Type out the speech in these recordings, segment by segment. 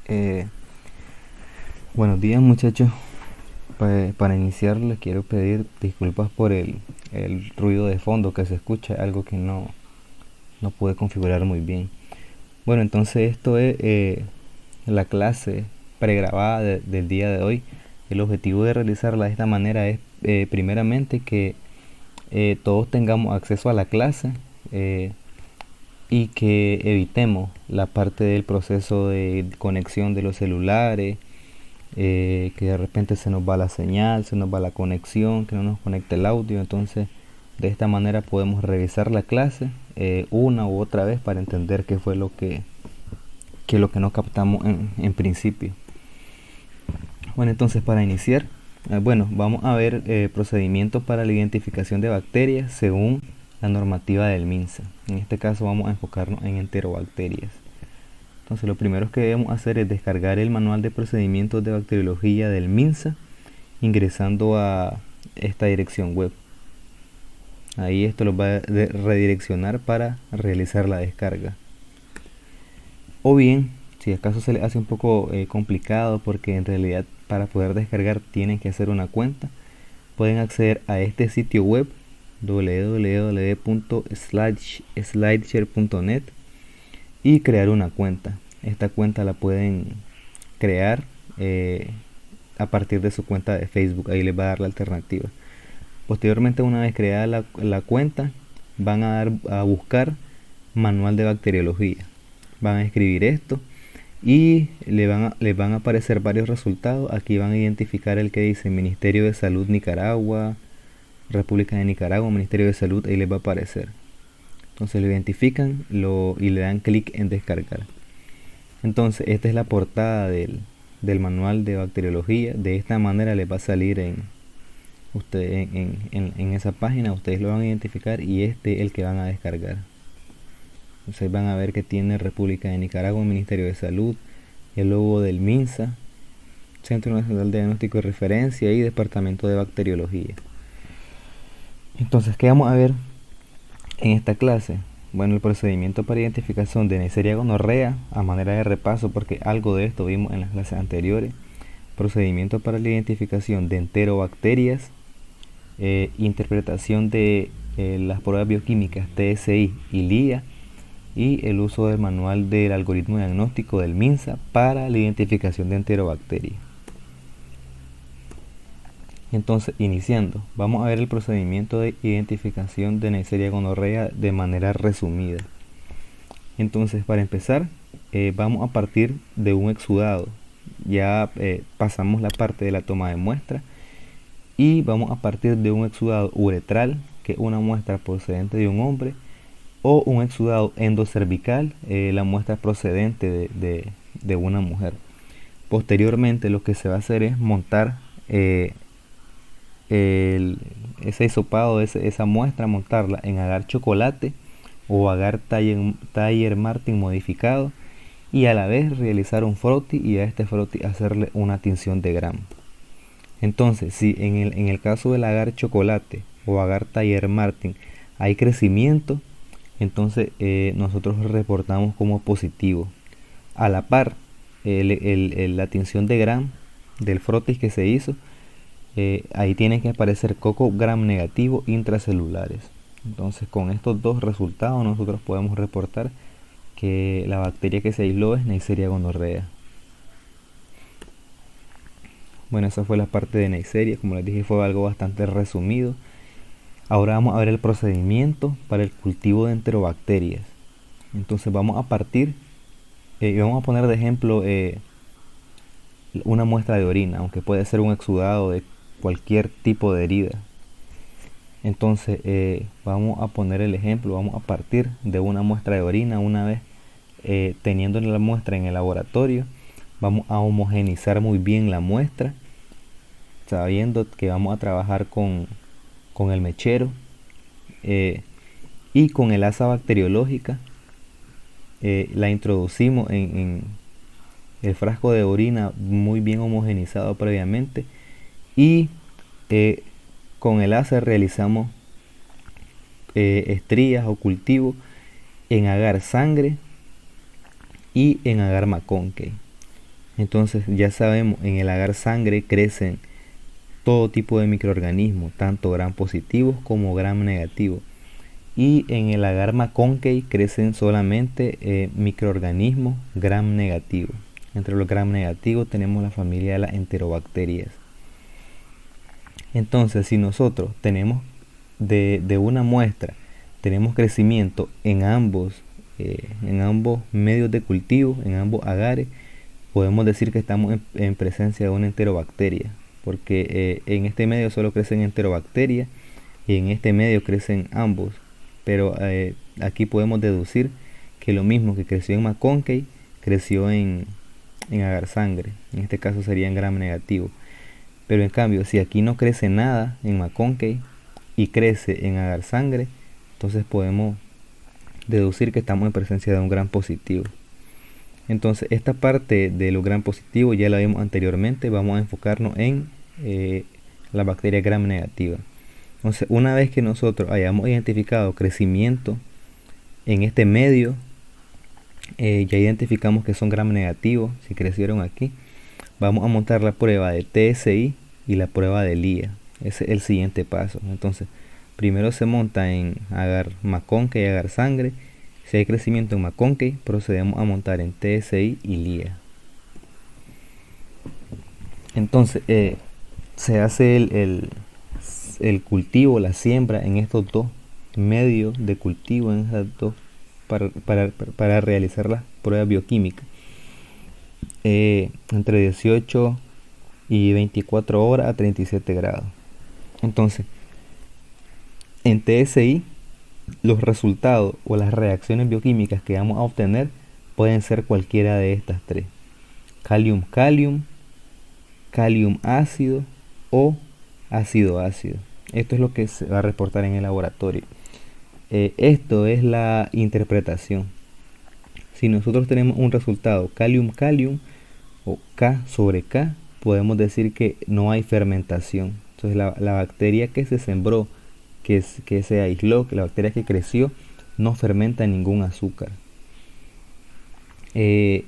Eh, Buenos días muchachos. Para iniciar les quiero pedir disculpas por el ruido de fondo que se escucha, algo que no pude configurar muy bien. Bueno, entonces esto es la clase pregrabada del día de hoy. El objetivo de realizarla de esta manera es primeramente que todos tengamos acceso a la clase, eh, y que evitemos la parte del proceso de conexión de los celulares, que de repente se nos va la señal, se nos va la conexión, que no nos conecta el audio. Entonces de esta manera podemos revisar la clase una u otra vez para entender qué fue lo que no captamos en principio. Bueno, entonces para iniciar, bueno, vamos a ver procedimientos para la identificación de bacterias según la normativa del MINSA. En este caso vamos a enfocarnos en enterobacterias. Entonces lo primero que debemos hacer es descargar el manual de procedimientos de bacteriología del MINSA ingresando a esta dirección web. Ahí esto los va a redireccionar para realizar la descarga. O bien, si acaso se les hace un poco complicado porque en realidad para poder descargar tienen que hacer una cuenta, pueden acceder a este sitio web www.slideshare.net y crear una cuenta. Esta cuenta la pueden crear a partir de su cuenta de Facebook. Ahí les va a dar la alternativa. Posteriormente, una vez creada la cuenta, van a buscar manual de bacteriología. Van a escribir esto y les van a aparecer varios resultados. Aquí van a identificar el que dice Ministerio de Salud Nicaragua, República de Nicaragua, Ministerio de Salud. Ahí les va a aparecer. Entonces lo identifican y le dan clic en descargar. Entonces esta es la portada del manual de bacteriología. De esta manera les va a salir en esa página. Ustedes lo van a identificar y este es el que van a descargar. Entonces van a ver que tiene República de Nicaragua, Ministerio de Salud, el logo del MINSA, Centro Nacional de Diagnóstico y Referencia y Departamento de Bacteriología. Entonces, ¿qué vamos a ver en esta clase? Bueno, el procedimiento para identificación de Neisseria gonorrea, a manera de repaso, porque algo de esto vimos en las clases anteriores. Procedimiento para la identificación de enterobacterias, interpretación de las pruebas bioquímicas TSI y LIA, y el uso del manual del algoritmo diagnóstico del MINSA para la identificación de enterobacterias. Entonces, iniciando, vamos a ver el procedimiento de identificación de Neisseria gonorrea de manera resumida. Entonces, para empezar, vamos a partir de un exudado. Ya pasamos la parte de la toma de muestra y vamos a partir de un exudado uretral, que es una muestra procedente de un hombre, o un exudado endocervical, la muestra procedente de una mujer. Posteriormente, lo que se va a hacer es montar ese hisopado, esa muestra, montarla en agar chocolate o agar Thayer Martin modificado, y a la vez realizar un frotty y a este frotty hacerle una tinción de Gram. Entonces, si en el caso del agar chocolate o agar Thayer Martin hay crecimiento, entonces nosotros reportamos como positivo. A la par, la tinción de Gram del frotis que se hizo, ahí tienen que aparecer coco gram negativo intracelulares. Entonces, con estos dos resultados nosotros podemos reportar que la bacteria que se aisló es Neisseria gonorrea. Bueno, esa fue la parte de Neisseria. Como les dije, fue algo bastante resumido. Ahora vamos a ver el procedimiento para el cultivo de enterobacterias. Entonces vamos a partir y vamos a poner de ejemplo una muestra de orina, aunque puede ser un exudado de cualquier tipo de herida. Entonces vamos a poner el ejemplo, vamos a partir de una muestra de orina. Una vez teniendo la muestra en el laboratorio, vamos a homogenizar muy bien la muestra, sabiendo que vamos a trabajar con el mechero y con el asa bacteriológica. La introducimos en el frasco de orina muy bien homogenizado previamente, y con el asa realizamos estrías o cultivo en agar sangre y en agar McConkey. Entonces ya sabemos, en el agar sangre crecen todo tipo de microorganismos, tanto gram positivos como gram negativos. Y en el agar McConkey crecen solamente microorganismos gram negativos. Entre los gram negativos tenemos la familia de las enterobacterias. Entonces, si nosotros tenemos de una muestra, tenemos crecimiento en ambos medios de cultivo, en ambos agares, podemos decir que estamos en presencia de una enterobacteria, porque en este medio solo crecen enterobacterias y en este medio crecen ambos. Pero aquí podemos deducir que lo mismo que creció en McConkey, creció en agar sangre. En este caso sería en gram negativo. Pero en cambio, si aquí no crece nada en McConkey y crece en agar sangre, entonces podemos deducir que estamos en presencia de un gram positivo. Entonces esta parte de los gram positivos ya la vimos anteriormente. Vamos a enfocarnos en la bacteria gram negativa. Entonces, una vez que nosotros hayamos identificado crecimiento en este medio, ya identificamos que son gram negativos, si crecieron aquí, vamos a montar la prueba de TSI y la prueba de LIA. Ese es el siguiente paso. Entonces, primero se monta en agar McConkey y agar sangre. Si hay crecimiento en McConkey, procedemos a montar en TSI y LIA. Entonces, se hace el cultivo, la siembra en estos dos medios de cultivo, en esas dos, para realizar las pruebas bioquímicas, entre 18 y 24 horas a 37 grados. Entonces, en TSI, los resultados o las reacciones bioquímicas que vamos a obtener pueden ser cualquiera de estas tres: calium-calium, calium ácido o ácido-ácido. Esto es lo que se va a reportar en el laboratorio. Esto es la interpretación. Si nosotros tenemos un resultado calium-calium o K sobre K, podemos decir que no hay fermentación. Entonces la bacteria que se sembró, que se aisló, que la bacteria que creció, no fermenta ningún azúcar. Si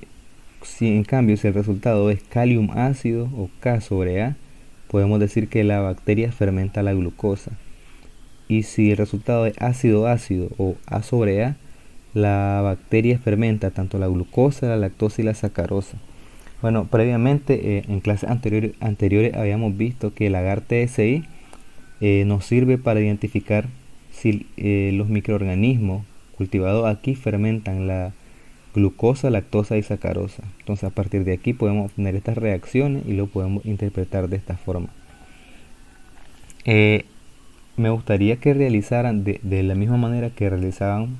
en cambio, si el resultado es calium ácido o K sobre A, podemos decir que la bacteria fermenta la glucosa. Y si el resultado es ácido ácido o A sobre A, la bacteria fermenta tanto la glucosa, la lactosa y la sacarosa. Bueno, previamente en clases anteriores habíamos visto que el agar TSI nos sirve para identificar si los microorganismos cultivados aquí fermentan la glucosa, lactosa y sacarosa. Entonces, a partir de aquí podemos obtener estas reacciones y lo podemos interpretar de esta forma. Me gustaría que realizaran de la misma manera que realizaban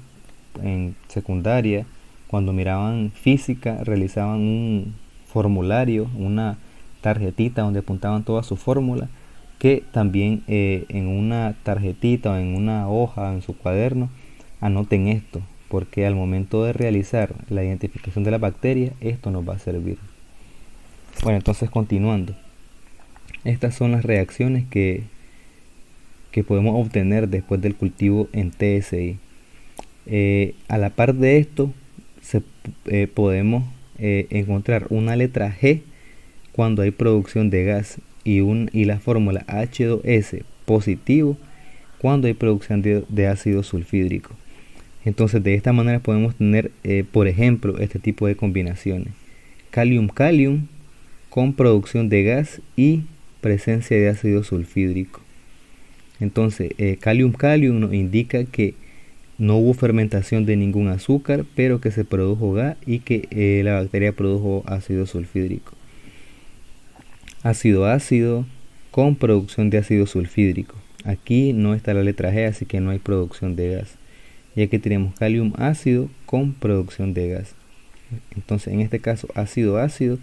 en secundaria, cuando miraban física, realizaban un formulario, una tarjetita donde apuntaban toda su fórmula, que también en una tarjetita o en una hoja, en su cuaderno, anoten esto, porque al momento de realizar la identificación de la bacteria, esto nos va a servir. Bueno, entonces continuando, estas son las reacciones que podemos obtener después del cultivo en TSI. A la par de esto, podemos encontrar una letra G cuando hay producción de gas y la fórmula H2S positivo cuando hay producción de ácido sulfídrico. Entonces, de esta manera podemos tener, por ejemplo, este tipo de combinaciones: calium-calium con producción de gas y presencia de ácido sulfídrico. Entonces, calium-calium nos indica que no hubo fermentación de ningún azúcar, pero que se produjo gas y que la bacteria produjo ácido sulfídrico. Ácido-ácido con producción de ácido sulfídrico. Aquí no está la letra G, así que no hay producción de gas. Y aquí tenemos calium ácido con producción de gas. Entonces, en este caso, ácido-ácido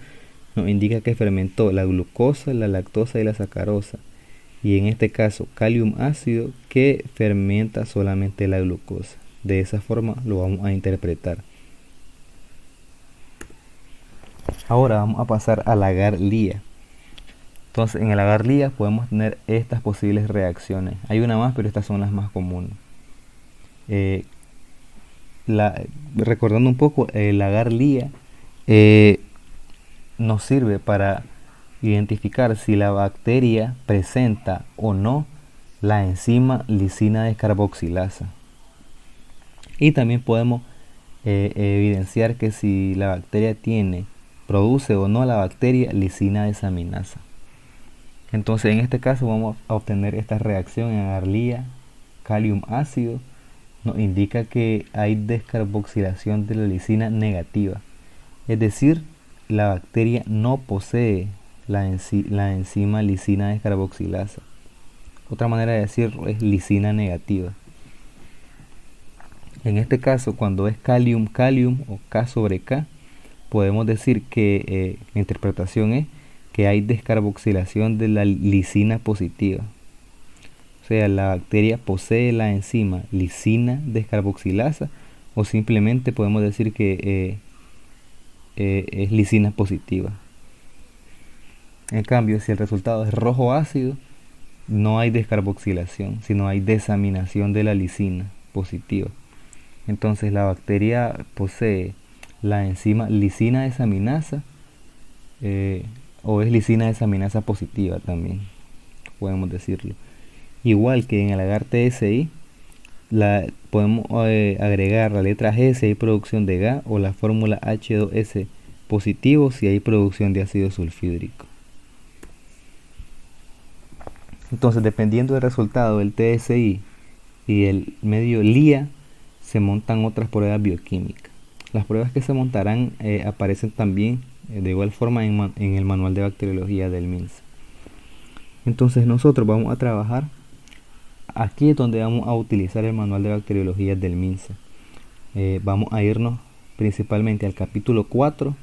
nos indica que fermentó la glucosa, la lactosa y la sacarosa. Y en este caso, calium ácido que fermenta solamente la glucosa. De esa forma lo vamos a interpretar. Ahora vamos a pasar al agar LIA. Entonces, en el agar LIA podemos tener estas posibles reacciones. Hay una más, pero estas son las más comunes. Recordando un poco, el agar LIA nos sirve para identificar si la bacteria presenta o no la enzima lisina descarboxilasa. Y también podemos evidenciar que si la bacteria produce o no la bacteria lisina desaminasa. Entonces en este caso vamos a obtener esta reacción en agarlía, calium ácido, nos indica que hay descarboxilación de la lisina negativa, es decir, la bacteria no posee la enzima lisina descarboxilasa. Otra manera de decirlo es lisina negativa. En este caso, cuando es calium-calium o K sobre K, podemos decir que la interpretación es que hay descarboxilación de la lisina positiva. O sea, la bacteria posee la enzima lisina descarboxilasa, o simplemente podemos decir que es lisina positiva. En cambio, si el resultado es rojo ácido, no hay descarboxilación, sino hay desaminación de la lisina positiva. Entonces la bacteria posee la enzima lisina desaminasa, o es lisina desaminasa positiva también, podemos decirlo. Igual que en el agar TSI, podemos agregar la letra G si hay producción de Ga, o la fórmula H2S positivo si hay producción de ácido sulfídrico. Entonces, dependiendo del resultado del TSI y el medio LIA, se montan otras pruebas bioquímicas. Las pruebas que se montarán aparecen también de igual forma en el manual de bacteriología del MINSA. Entonces nosotros vamos a trabajar, aquí es donde vamos a utilizar el manual de bacteriología del MINSA. Vamos a irnos principalmente al capítulo 4,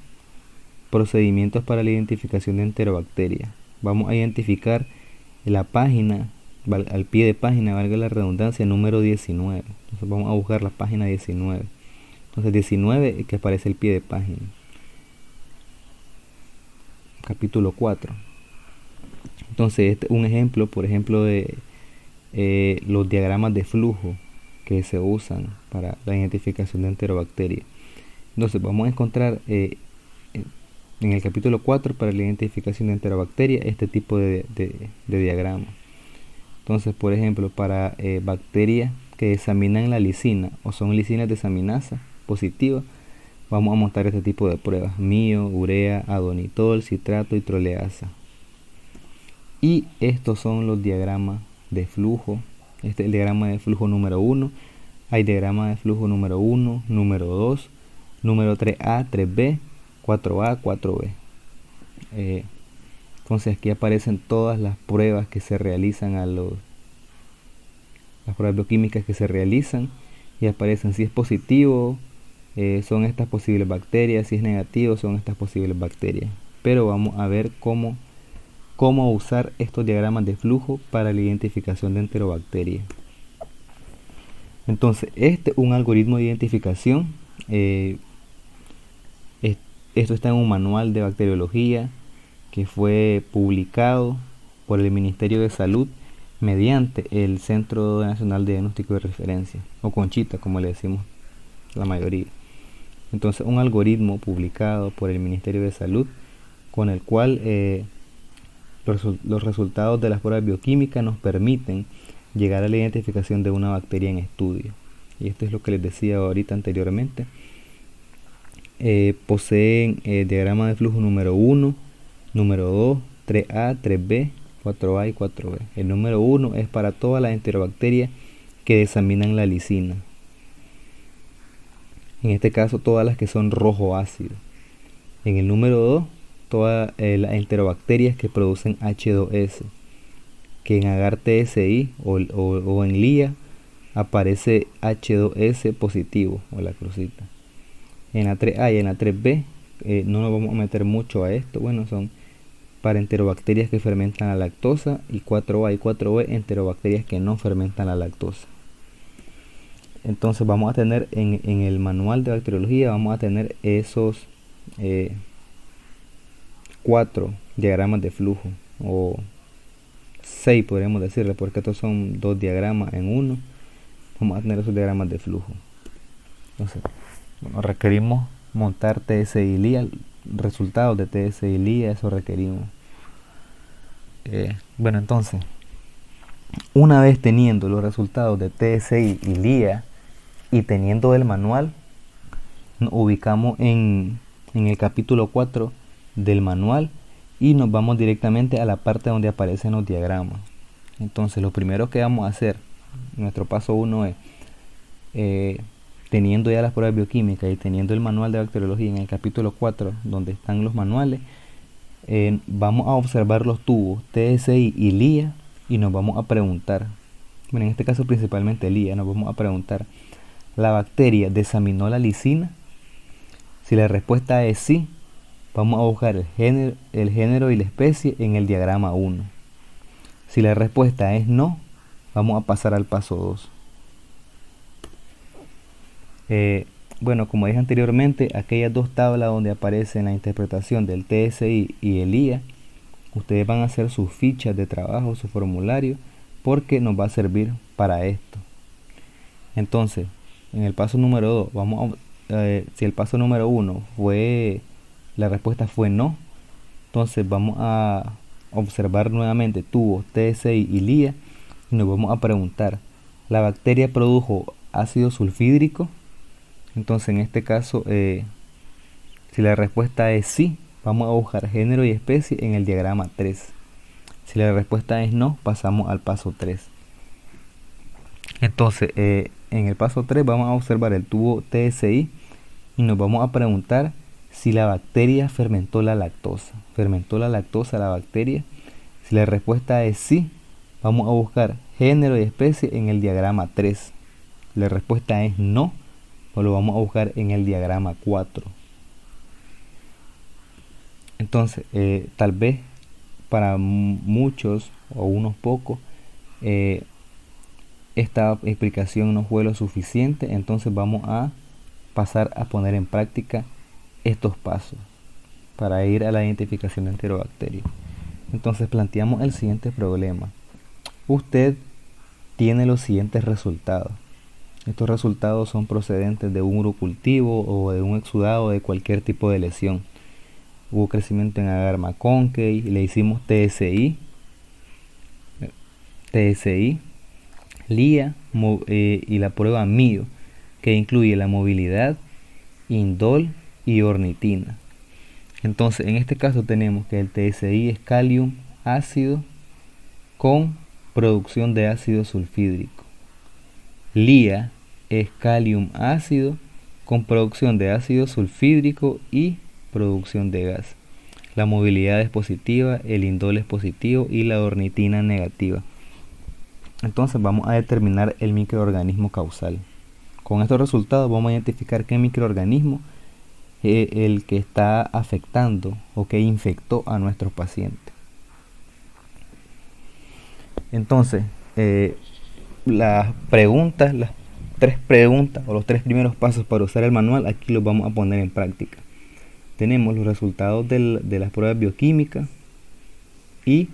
procedimientos para la identificación de enterobacterias. Vamos a identificar la página, al pie de página, valga la redundancia, número 19. Entonces vamos a buscar la página 19. Entonces 19 que aparece el pie de página. Capítulo 4. Entonces este es un ejemplo, por ejemplo, de los diagramas de flujo que se usan para la identificación de enterobacterias. Entonces vamos a encontrar en el capítulo 4 para la identificación de enterobacterias este tipo de diagrama. Entonces, por ejemplo, para bacterias que examinan la lisina o son lisinas desaminasa positivas, vamos a montar este tipo de pruebas: mio, urea, adonitol, citrato y troleasa. Y estos son los diagramas de flujo. Este es el diagrama de flujo número 1. Hay diagrama de flujo número 1, número 2, número 3A, 3B, 4A, 4B. Entonces aquí aparecen todas las pruebas que se realizan las pruebas bioquímicas que se realizan, y aparecen si es positivo, son estas posibles bacterias, si es negativo, son estas posibles bacterias. Pero vamos a ver cómo usar estos diagramas de flujo para la identificación de enterobacterias. Entonces, este es un algoritmo de identificación. Esto está en un manual de bacteriología que fue publicado por el Ministerio de Salud mediante el Centro Nacional de Diagnóstico de Referencia, o CONCHITA como le decimos la mayoría. Entonces, un algoritmo publicado por el Ministerio de Salud con el cual los resultados de las pruebas bioquímicas nos permiten llegar a la identificación de una bacteria en estudio. Y esto es lo que les decía ahorita anteriormente. Poseen diagrama de flujo número 1, número 2, 3A, 3B, 4A y 4B. El número 1 es para todas las enterobacterias que examinan la lisina. En este caso, todas las que son rojo ácido. En el número 2, todas las enterobacterias que producen H2S, que en agar TSI o en LIA aparece H2S positivo, o la crucita. En la 3A y en la 3B no nos vamos a meter mucho a esto. Bueno, son para enterobacterias que fermentan la lactosa, y 4A y 4B enterobacterias que no fermentan la lactosa. Entonces vamos a tener en el manual de bacteriología, vamos a tener esos 4 diagramas de flujo, o 6 podríamos decirle, porque estos son 2 diagramas en uno. Vamos a tener esos diagramas de flujo. Entonces, bueno, requerimos montar TSI LIA, resultados de TSI y LIA, eso requerimos. Bueno, entonces, una vez teniendo los resultados de TSI y LIA y teniendo el manual, nos ubicamos en el capítulo 4 del manual y nos vamos directamente a la parte donde aparecen los diagramas. Entonces, lo primero que vamos a hacer, nuestro paso 1 es, teniendo ya las pruebas bioquímicas y teniendo el manual de bacteriología en el capítulo 4, donde están los manuales, vamos a observar los tubos TSI y LIA y nos vamos a preguntar, bueno, en este caso principalmente LIA, nos vamos a preguntar, ¿la bacteria desaminó la lisina? Si la respuesta es sí, vamos a buscar el género y la especie en el diagrama 1. Si la respuesta es no, vamos a pasar al paso 2. Bueno, como dije anteriormente, aquellas dos tablas donde aparece la interpretación del TSI y el IA, ustedes van a hacer sus fichas de trabajo, su formulario, porque nos va a servir para esto. Entonces, en el paso número 2, si el paso número 1 fue, la respuesta fue no, entonces vamos a observar nuevamente tubos TSI y LIA y nos vamos a preguntar, ¿la bacteria produjo ácido sulfídrico? Entonces en este caso, si la respuesta es sí, vamos a buscar género y especie en el diagrama 3. Si la respuesta es no, pasamos al paso 3. Entonces, en el paso 3 vamos a observar el tubo TSI y nos vamos a preguntar si la bacteria fermentó la lactosa. ¿Fermentó la lactosa la bacteria? Si la respuesta es sí, vamos a buscar género y especie en el diagrama 3. Si la respuesta es no, pues lo vamos a buscar en el diagrama 4. Entonces, tal vez para muchos o unos pocos, esta explicación no fue lo suficiente, entonces vamos a pasar a poner en práctica estos pasos para ir a la identificación de enterobacterias. Entonces planteamos el siguiente problema. Usted tiene los siguientes resultados. Estos resultados son procedentes de un urocultivo o de un exudado de cualquier tipo de lesión. Hubo crecimiento en agar McConkey, le hicimos TSI, LIA y la prueba MIO, que incluye la movilidad, indol y ornitina. Entonces, en este caso tenemos que el TSI es calium ácido con producción de ácido sulfídrico. LIA es calium ácido con producción de ácido sulfídrico y producción de gas. La movilidad es positiva, el indol es positivo y la ornitina negativa. Entonces vamos a determinar el microorganismo causal. Con estos resultados vamos a identificar qué microorganismo es el que está afectando o que infectó a nuestros pacientes. Entonces, las tres preguntas o los tres primeros pasos para usar el manual, aquí los vamos a poner en práctica. Tenemos los resultados de las pruebas bioquímicas y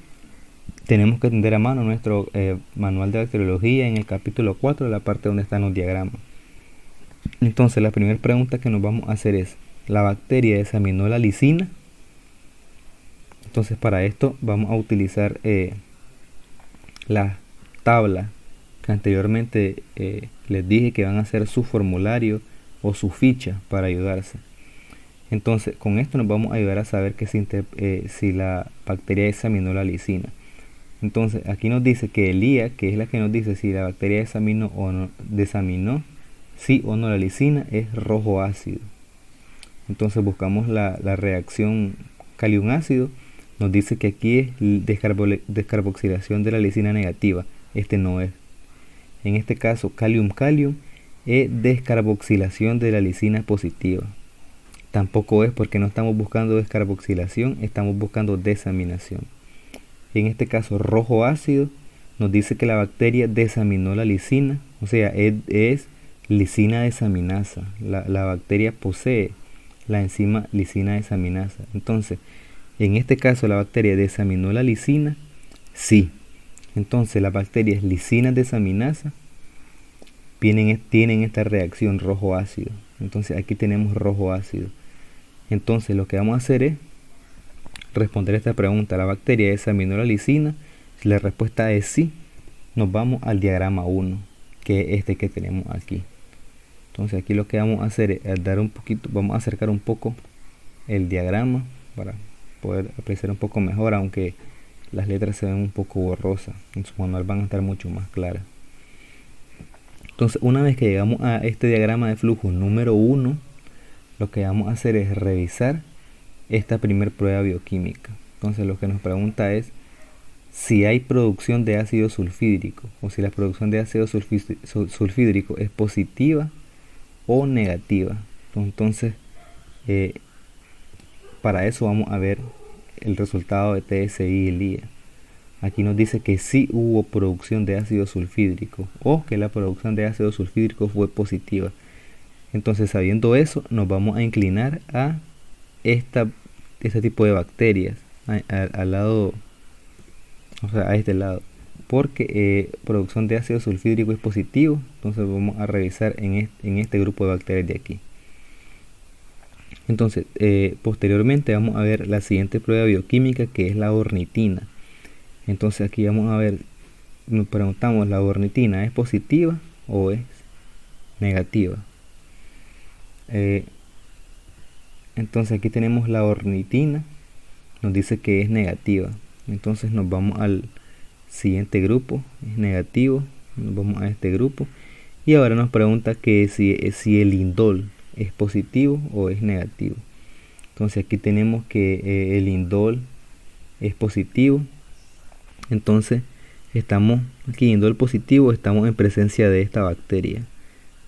tenemos que tener a mano nuestro manual de bacteriología en el capítulo 4, la parte donde están los diagramas. Entonces la primera pregunta que nos vamos a hacer es, ¿la bacteria desaminó la lisina? Entonces para esto vamos a utilizar la tabla que anteriormente les dije que van a hacer su formulario o su ficha para ayudarse. Entonces con esto nos vamos a ayudar a saber que si la bacteria examinó la lisina. Entonces aquí nos dice que el IA, que es la que nos dice si la bacteria desaminó sí o no la lisina, es rojo ácido. Entonces buscamos la reacción calium ácido, nos dice que aquí es descarboxilación de la lisina negativa, este no es. En este caso calium es descarboxilación de la lisina positiva. Tampoco es, porque no estamos buscando descarboxilación, estamos buscando desaminación. En este caso rojo ácido nos dice que la bacteria desaminó la lisina, o sea, es lisina desaminasa. La bacteria posee la enzima lisina desaminasa. Entonces, en este caso la bacteria desaminó la lisina, sí. Entonces las bacterias lisina desaminasa tienen esta reacción rojo ácido. Entonces aquí tenemos rojo ácido. Entonces lo que vamos a hacer es responder esta pregunta: ¿la bacteria examinó la lisina? Si la respuesta es sí, nos vamos al diagrama 1, que es este que tenemos aquí. Entonces aquí lo que vamos a hacer es vamos a acercar un poco el diagrama para poder apreciar un poco mejor, aunque las letras se ven un poco borrosas. En su manual van a estar mucho más claras. Entonces, una vez que llegamos a este diagrama de flujo número 1, lo que vamos a hacer es revisar esta primer prueba bioquímica. Entonces lo que nos pregunta es si hay producción de ácido sulfídrico, o si la producción de ácido sulfídrico es positiva o negativa. Entonces para eso vamos a ver el resultado de TSI y LIA. Aquí nos dice que sí hubo producción de ácido sulfídrico, o que la producción de ácido sulfídrico fue positiva. Entonces, sabiendo eso, nos vamos a inclinar a este tipo de bacterias, al lado, o sea, a este lado, porque producción de ácido sulfídrico es positivo. Entonces vamos a revisar en este grupo de bacterias de aquí. Entonces, posteriormente vamos a ver la siguiente prueba bioquímica, que es la ornitina. Entonces aquí vamos a ver, nos preguntamos: ¿la ornitina es positiva o es negativa? Entonces aquí tenemos la ornitina, nos dice que es negativa. Entonces nos vamos al siguiente grupo, es negativo, nos vamos a este grupo. Y ahora nos pregunta que si el indol es positivo o es negativo. Entonces aquí tenemos que el indol es positivo. Entonces estamos aquí, indol positivo, estamos en presencia de esta bacteria,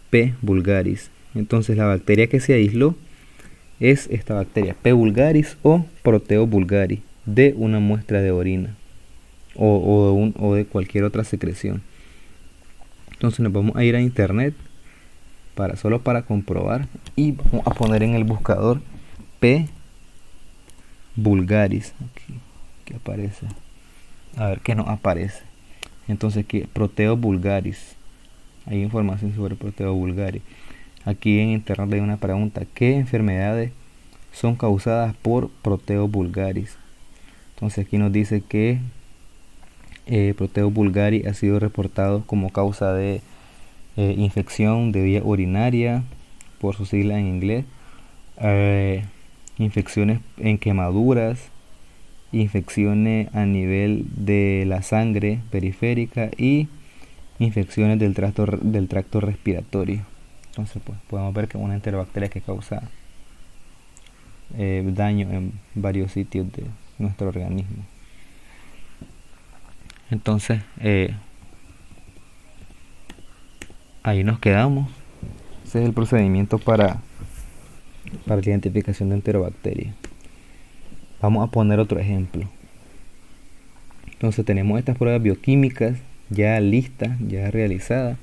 P. vulgaris. Entonces la bacteria que se aisló es esta bacteria, P. vulgaris o Proteo vulgaris, de una muestra de orina o de cualquier otra secreción. Entonces nos vamos a ir a internet solo para comprobar, y vamos a poner en el buscador P. vulgaris. Aquí que aparece, a ver qué nos aparece. Entonces aquí Proteo vulgaris, hay información sobre Proteo vulgaris. Aquí en internet hay una pregunta: ¿qué enfermedades son causadas por Proteo vulgaris? Entonces aquí nos dice que Proteo vulgaris ha sido reportado como causa de infección de vía urinaria, por su sigla en inglés, infecciones en quemaduras, infecciones a nivel de la sangre periférica y infecciones del tracto respiratorio. Entonces pues podemos ver que es una enterobacteria que causa daño en varios sitios de nuestro organismo. Entonces ahí nos quedamos. Ese es el procedimiento para la identificación de enterobacterias. Vamos a poner otro ejemplo. Entonces tenemos estas pruebas bioquímicas ya listas, ya realizadas,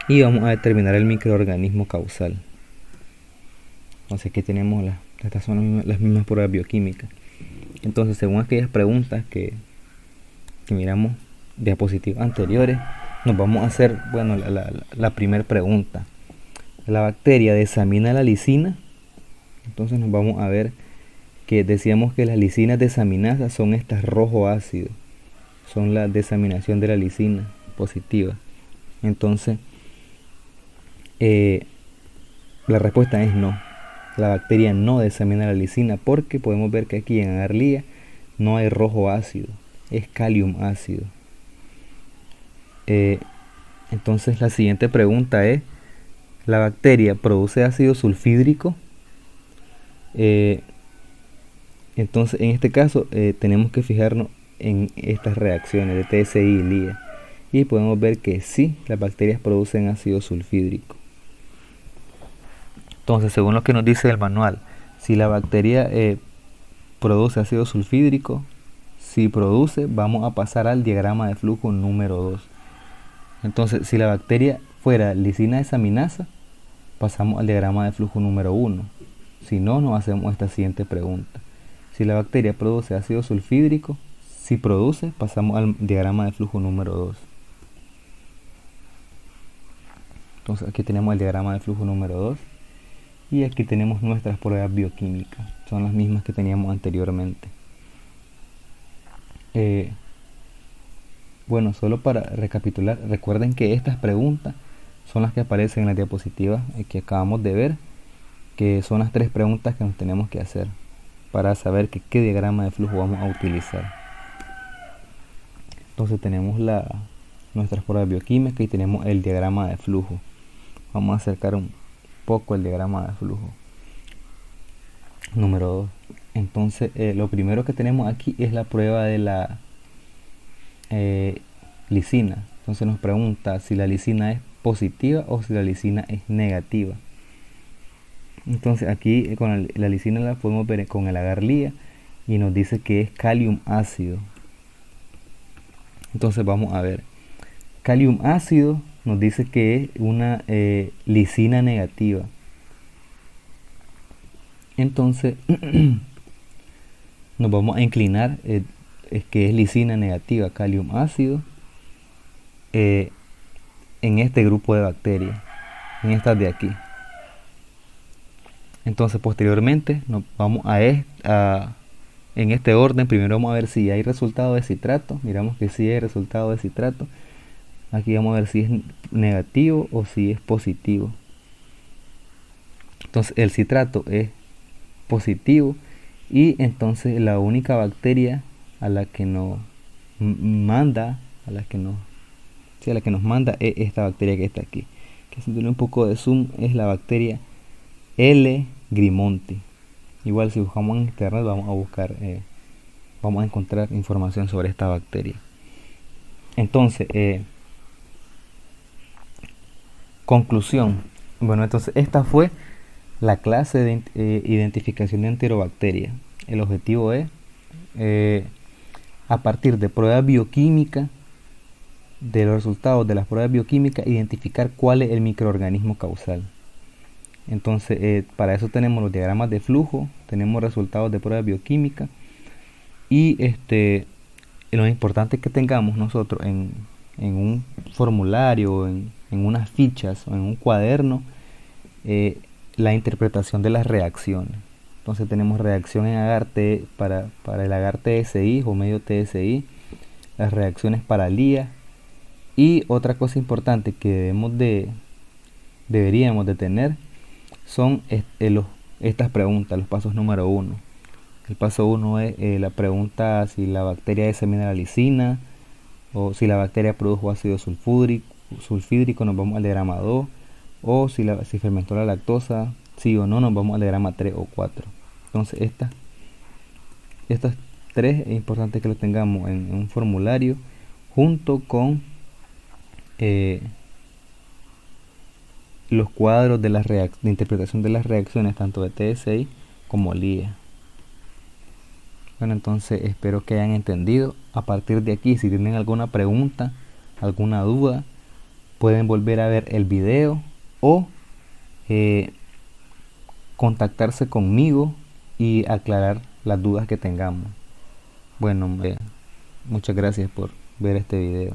y vamos a determinar el microorganismo causal. Entonces aquí tenemos estas son las mismas pruebas bioquímicas. Entonces, según aquellas preguntas que miramos diapositivas anteriores, nos vamos a hacer, bueno, la primera pregunta: ¿la bacteria desamina la lisina? Entonces nos vamos a ver que decíamos que las lisinas desaminasas son estas rojo ácido, son la desaminación de la lisina positiva. Entonces la respuesta es no. La bacteria no desamina la lisina, porque podemos ver que aquí en agarlía no hay rojo ácido, es calium ácido. Entonces la siguiente pregunta es: ¿la bacteria produce ácido sulfídrico? Entonces en este caso tenemos que fijarnos en estas reacciones de TSI y LIA, y podemos ver que sí, las bacterias producen ácido sulfídrico. Entonces, según lo que nos dice el manual, si la bacteria produce ácido sulfídrico, si produce, vamos a pasar al diagrama de flujo número 2. Entonces, si la bacteria fuera lisina desaminasa, pasamos al diagrama de flujo número 1. Si no, nos hacemos esta siguiente pregunta: si la bacteria produce ácido sulfídrico, si produce, pasamos al diagrama de flujo número 2. Entonces aquí tenemos el diagrama de flujo número 2. Y aquí tenemos nuestras pruebas bioquímicas, son las mismas que teníamos anteriormente. Bueno, solo para recapitular, recuerden que estas preguntas son las que aparecen en la diapositiva que acabamos de ver, que son las 3 preguntas que nos tenemos que hacer para saber qué diagrama de flujo vamos a utilizar. Entonces tenemos nuestras pruebas bioquímicas y tenemos el diagrama de flujo. Vamos a acercar un poco el diagrama de flujo. Número 2. Entonces lo primero que tenemos aquí es la prueba de la lisina. Entonces nos pregunta si la lisina es positiva o si la lisina es negativa. Entonces aquí con la lisina la podemos ver con el agar-Lía y nos dice que es calium ácido. Entonces vamos a ver. Calium ácido nos dice que es una lisina negativa. Entonces nos vamos a inclinar es que es lisina negativa, calium ácido, en este grupo de bacterias, en estas de aquí. Entonces posteriormente nos vamos en este orden. Primero vamos a ver si hay resultado de citrato. Miramos que sí hay resultado de citrato. Aquí vamos a ver si es negativo o si es positivo. Entonces el citrato es positivo y entonces la única bacteria a la que nos manda es esta bacteria que está aquí, que si tiene un poco de zoom es la bacteria L. grimonti. Igual si buscamos en internet vamos a encontrar información sobre esta bacteria. Entonces conclusión. Bueno, entonces esta fue la clase de identificación de enterobacterias. El objetivo es a partir de pruebas bioquímicas, de los resultados de las pruebas bioquímicas, identificar cuál es el microorganismo causal. Entonces para eso tenemos los diagramas de flujo, tenemos resultados de pruebas bioquímicas y lo importante es que tengamos nosotros en un formulario, en unas fichas o en un cuaderno la interpretación de las reacciones. Entonces tenemos reacción en agar-T para el agar-TSI o medio TSI, las reacciones para Lía, y otra cosa importante que deberíamos de tener son estas preguntas, los pasos número 1. El paso 1 es la pregunta si la bacteria disemina la lisina o si la bacteria produjo ácido sulfídrico, nos vamos al diagrama 2, o si fermentó la lactosa, sí o no, nos vamos al diagrama 3 o 4. Entonces estas 3 es importante que lo tengamos en un formulario junto con los cuadros de interpretación de las reacciones tanto de TSI como Lía. Bueno, entonces espero que hayan entendido. A partir de aquí, si tienen alguna pregunta, alguna duda, pueden volver a ver el video o contactarse conmigo y aclarar las dudas que tengamos. Bueno, muchas gracias por ver este video.